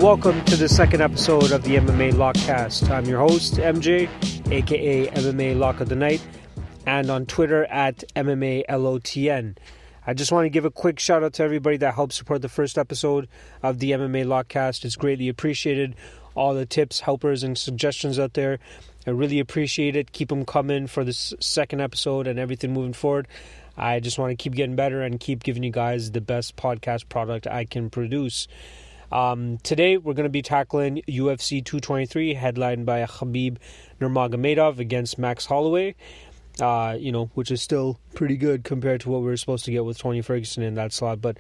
Welcome to the second episode of the MMA Lock-Cast. I'm your host, MJ, aka MMA Lock of the Night, and on Twitter at MMA LOTN. I just want to give a quick shout out to everybody that helped support the first episode of the MMA Lock-Cast. It's greatly appreciated. All the tips, helpers, and suggestions out there. I really appreciate it. Keep them coming for this second episode and everything moving forward. I just want to keep getting better and keep giving you guys the best podcast product I can produce. Today we're going to be tackling UFC 223, headlined by Khabib Nurmagomedov against Max Holloway. Which is still pretty good compared to what we were supposed to get with Tony Ferguson in that slot. But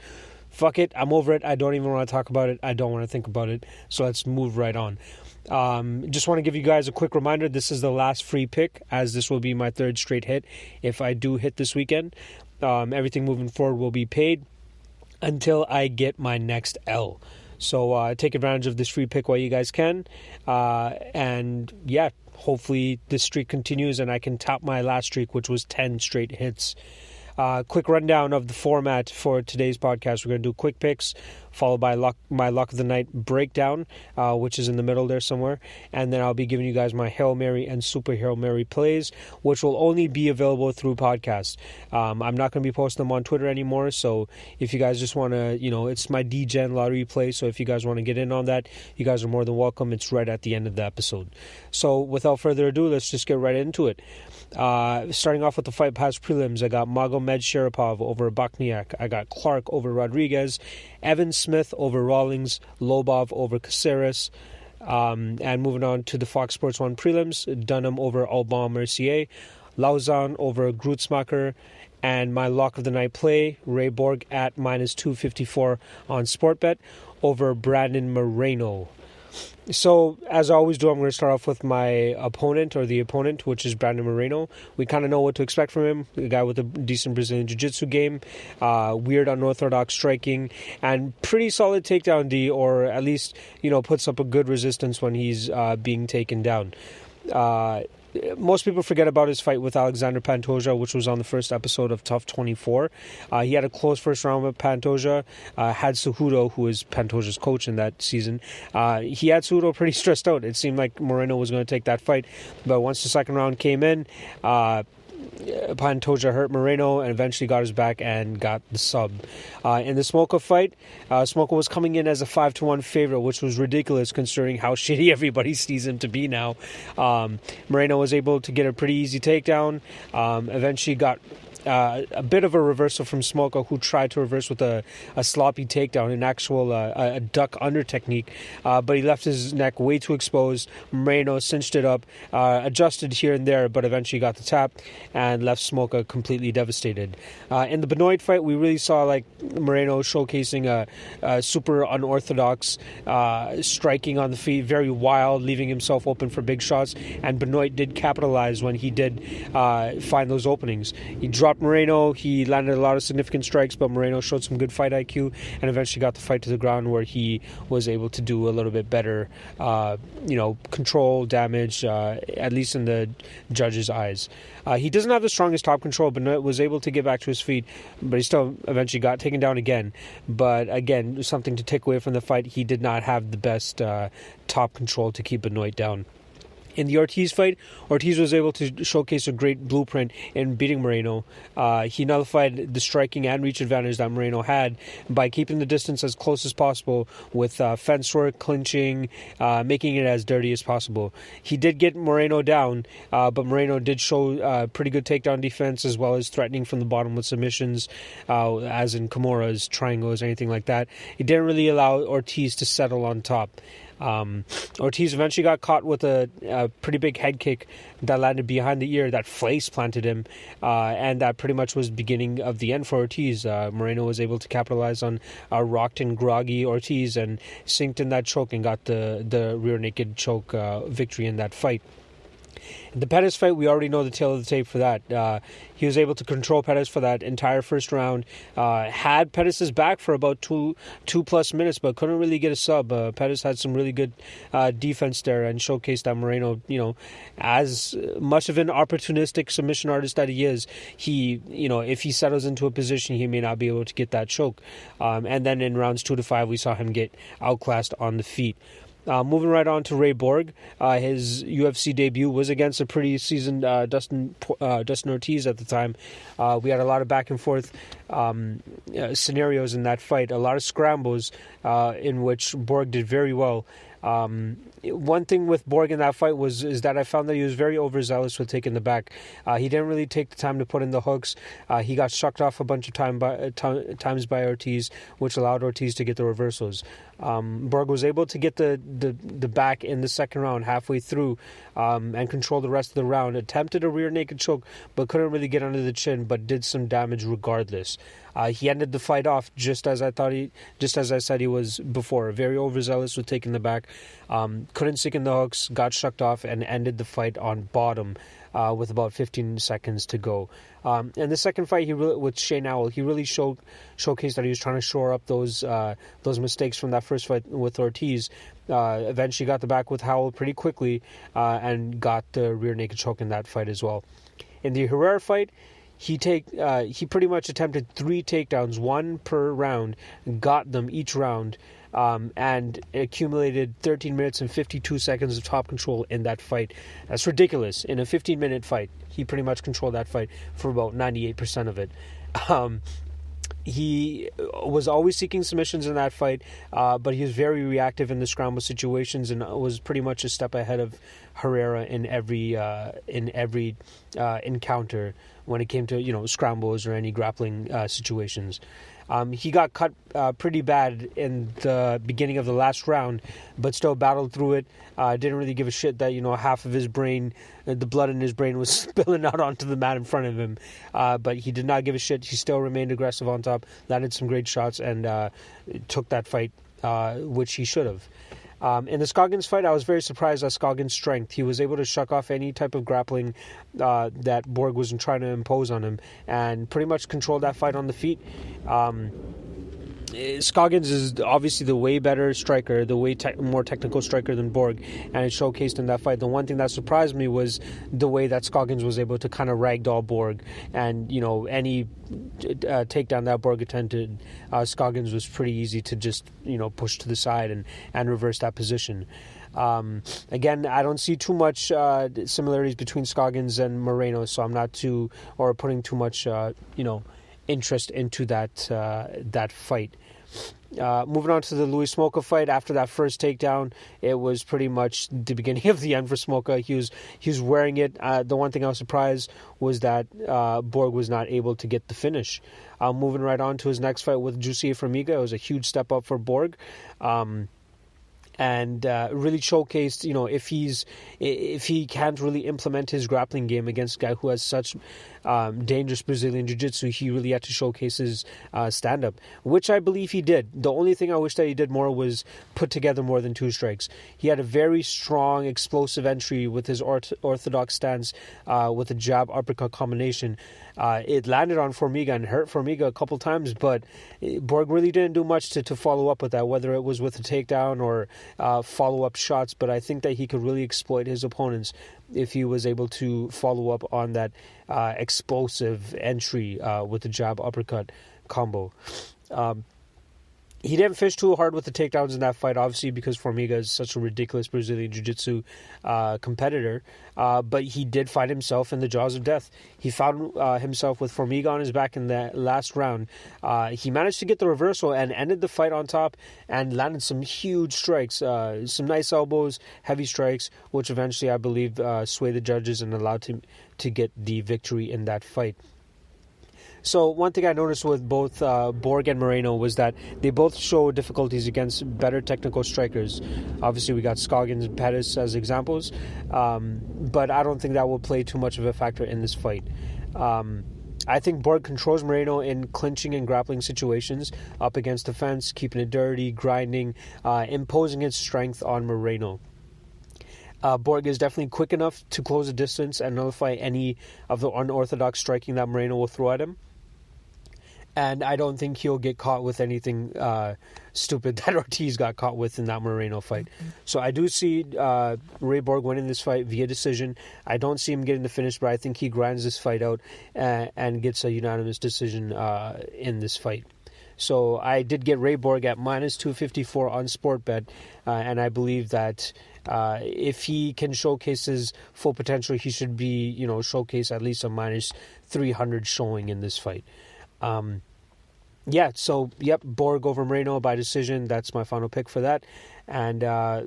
fuck it, I'm over it. I don't even want to talk about it. I don't want to think about it. So let's move right on. Just want to give you guys a quick reminder. This is the last free pick, as this will be my third straight hit. If I do hit this weekend, everything moving forward will be paid until I get my next L. So take advantage of this free pick while you guys can. Hopefully this streak continues and I can top my last streak, which was 10 straight hits. Quick rundown of the format for today's podcast. We're going to do quick picks, followed by my Lock of the Night breakdown, which is in the middle there somewhere. And then I'll be giving you guys my Hail Mary and Super Hail Mary plays, which will only be available through podcast. I'm not going to be posting them on Twitter anymore. So if you guys just want to, it's my DGen lottery play. So if you guys want to get in on that, you guys are more than welcome. It's right at the end of the episode. So without further ado, let's just get right into it. Starting off with the Fight Pass prelims, I got Magomed Sharipov over Bokniak. I got Clark over Rodriguez, Evan Smith over Rawlings, Lobov over Caceres. And moving on to the Fox Sports 1 prelims, Dunham over Alban Mercier, Lauzon over Grutzmacher, and my Lock of the Night play, Ray Borg at minus 254 on Sportbet over Brandon Moreno. So, as I always do, I'm going to start off with my opponent, which is Brandon Moreno. We kind of know what to expect from him. A guy with a decent Brazilian Jiu-Jitsu game, weird unorthodox striking, and pretty solid takedown D, or at least, puts up a good resistance when he's being taken down. Most people forget about his fight with Alexander Pantoja, which was on the first episode of Tough 24. He had a close first round with Pantoja. Had Cejudo, who is Pantoja's coach in that season. He had Cejudo pretty stressed out. It seemed like Moreno was going to take that fight. But once the second round came in, Pantoja hurt Moreno and eventually got his back and got the sub. In the Smolka fight, Smolka was coming in as a 5-1 favorite, which was ridiculous considering how shitty everybody sees him to be now. Moreno was able to get a pretty easy takedown. Eventually got a bit of a reversal from Smolka, who tried to reverse with a sloppy takedown, an actual a duck under technique, but he left his neck way too exposed. Moreno cinched it up, adjusted here and there, but eventually got the tap and left Smolka completely devastated. In the Benoit fight, we really saw Moreno showcasing a super unorthodox striking on the feet, very wild, leaving himself open for big shots, and Benoit did capitalize when he did find those openings. He dropped Moreno, he landed a lot of significant strikes, but Moreno showed some good fight IQ and eventually got the fight to the ground, where he was able to do a little bit better, control damage, at least in the judges' eyes. He doesn't have the strongest top control, but was able to get back to his feet, but he still eventually got taken down again. But again, something to take away from the fight, he did not have the best top control to keep Benoit down. In the Ortiz fight, Ortiz was able to showcase a great blueprint in beating Moreno. He nullified the striking and reach advantage that Moreno had by keeping the distance as close as possible with fence work, clinching, making it as dirty as possible. He did get Moreno down, but Moreno did show pretty good takedown defense, as well as threatening from the bottom with submissions, as in Kimura's, triangles, anything like that. He didn't really allow Ortiz to settle on top. Ortiz eventually got caught with a pretty big head kick that landed behind the ear that face planted him, and that pretty much was the beginning of the end for Ortiz. Moreno was able to capitalize on a rocked and groggy Ortiz and sinked in that choke and got the rear naked choke victory in that fight. The Pettis fight, we already know the tale of the tape for that. He was able to control Pettis for that entire first round. Had Pettis' back for about two plus minutes, but couldn't really get a sub. Pettis had some really good defense there and showcased that Moreno, as much of an opportunistic submission artist that he is, if he settles into a position, he may not be able to get that choke. And then in rounds 2 to 5, we saw him get outclassed on the feet. Moving right on to Ray Borg, his UFC debut was against a pretty seasoned Dustin Ortiz at the time. We had a lot of back and forth scenarios in that fight, a lot of scrambles in which Borg did very well. One thing with Borg in that fight is that I found that he was very overzealous with taking the back. He didn't really take the time to put in the hooks. He got shucked off a bunch of times by Ortiz, which allowed Ortiz to get the reversals. Borg was able to get the back in the second round halfway through and control the rest of the round. Attempted a rear naked choke, but couldn't really get under the chin, but did some damage regardless. He ended the fight off just as I said he was before. Very overzealous with taking the back. Couldn't sink in the hooks, got shucked off, and ended the fight on bottom with about 15 seconds to go. In the second fight, with Shane Owell, he really showcased that he was trying to shore up those mistakes from that first fight with Ortiz. Eventually got the back with Howell pretty quickly and got the rear naked choke in that fight as well. In the Herrera fight, he pretty much attempted 3 takedowns, 1 per round, got them each round, and accumulated 13 minutes and 52 seconds of top control in that fight. That's ridiculous. In a 15-minute fight, he pretty much controlled that fight for about 98% of it. He was always seeking submissions in that fight, but he was very reactive in the scramble situations and was pretty much a step ahead of Herrera in every encounter when it came to scrambles or any grappling situations. He got cut pretty bad in the beginning of the last round, but still battled through it. Didn't really give a shit that half of his brain, the blood in his brain, was spilling out onto the mat in front of him. But he did not give a shit. He still remained aggressive on top, landed some great shots, and took that fight, which he should have. In the Scoggins fight, I was very surprised at Scoggins' strength. He was able to shuck off any type of grappling that Borg was trying to impose on him and pretty much controlled that fight on the feet. Scoggins is obviously the way better striker, the way more technical striker than Borg, and it showcased in that fight. The one thing that surprised me was the way that Scoggins was able to kind of ragdoll Borg, and any takedown that Borg attempted, Scoggins was pretty easy to just push to the side and reverse that position. Again, I don't see too much similarities between Scoggins and Moreno, so I'm not putting too much interest into that fight. Moving on to the Louis Smolka fight, after that first takedown, it was pretty much the beginning of the end for Smolka. He was wearing it. The one thing I was surprised was that Borg was not able to get the finish. Moving right on to his next fight with Jussier Formiga, it was a huge step up for Borg. And really showcased, if he can't really implement his grappling game against a guy who has such dangerous Brazilian Jiu-Jitsu, he really had to showcase his stand-up, which I believe he did. The only thing I wish that he did more was put together more than 2 strikes. He had a very strong, explosive entry with his orthodox stance with a jab uppercut combination. It landed on Formiga and hurt Formiga a couple times, but Borg really didn't do much to follow up with that, whether it was with a takedown or follow-up shots. But I think that he could really exploit his opponents if he was able to follow up on that explosive entry with the jab uppercut combo. He didn't fish too hard with the takedowns in that fight, obviously, because Formiga is such a ridiculous Brazilian Jiu-Jitsu competitor. But he did find himself in the jaws of death. He found himself with Formiga on his back in the last round. He managed to get the reversal and ended the fight on top and landed some huge strikes, some nice elbows, heavy strikes, which eventually, I believe, swayed the judges and allowed him to get the victory in that fight. So one thing I noticed with both Borg and Moreno was that they both show difficulties against better technical strikers. Obviously, we got Scoggins and Pettis as examples, but I don't think that will play too much of a factor in this fight. I think Borg controls Moreno in clinching and grappling situations, up against the fence, keeping it dirty, grinding, imposing its strength on Moreno. Borg is definitely quick enough to close the distance and nullify any of the unorthodox striking that Moreno will throw at him. And I don't think he'll get caught with anything stupid that Ortiz got caught with in that Moreno fight. So I do see Ray Borg winning this fight via decision. I don't see him getting the finish, but I think he grinds this fight out and gets a unanimous decision in this fight. So I did get Ray Borg at minus 254 on Sportbet, and I believe that if he can showcase his full potential, he should be, showcase at least a minus 300 showing in this fight. Borg over Moreno by decision. That's my final pick for that. And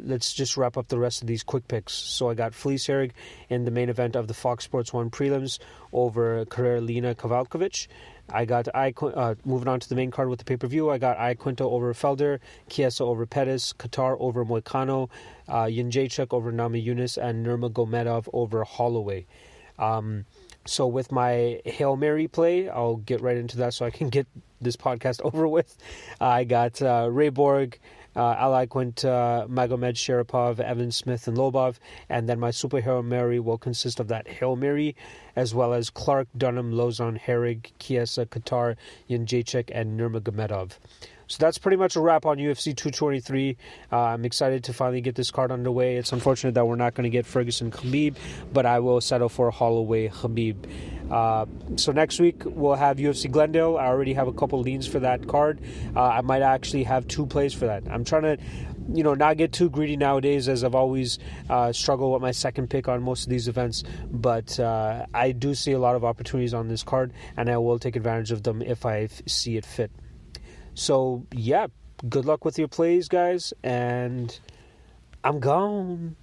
let's just wrap up the rest of these quick picks. So I got Felice Herrig in the main event of the Fox Sports 1 prelims over Karolina Kowalkiewicz. I got moving on to the main card with the pay-per-view. I got Iaquinta over Felder, Chiesa over Pettis, Qatar over Moicano, Jędrzejczyk over Namajunas, and Nurmagomedov over Holloway. So with my Hail Mary play, I'll get right into that so I can get this podcast over with. I got Ray Borg, Al Iaquinta, Magomed Sharapov, Evan Smith, and Lobov. And then my Super Hail Mary will consist of that Hail Mary, as well as Clark, Dunham, Lozon, Herrig, Chiesa, Qatar, Jędrzejczyk, and Nurmagomedov. So that's pretty much a wrap on UFC 223. I'm excited to finally get this card underway. It's unfortunate that we're not going to get Ferguson Khabib, but I will settle for Holloway Khabib. So next week we'll have UFC Glendale. I already have a couple leans for that card. I might actually have 2 plays for that. I'm trying to not get too greedy nowadays, as I've always struggled with my second pick on most of these events, but I do see a lot of opportunities on this card, and I will take advantage of them if I see it fit. So, good luck with your plays, guys, and I'm gone.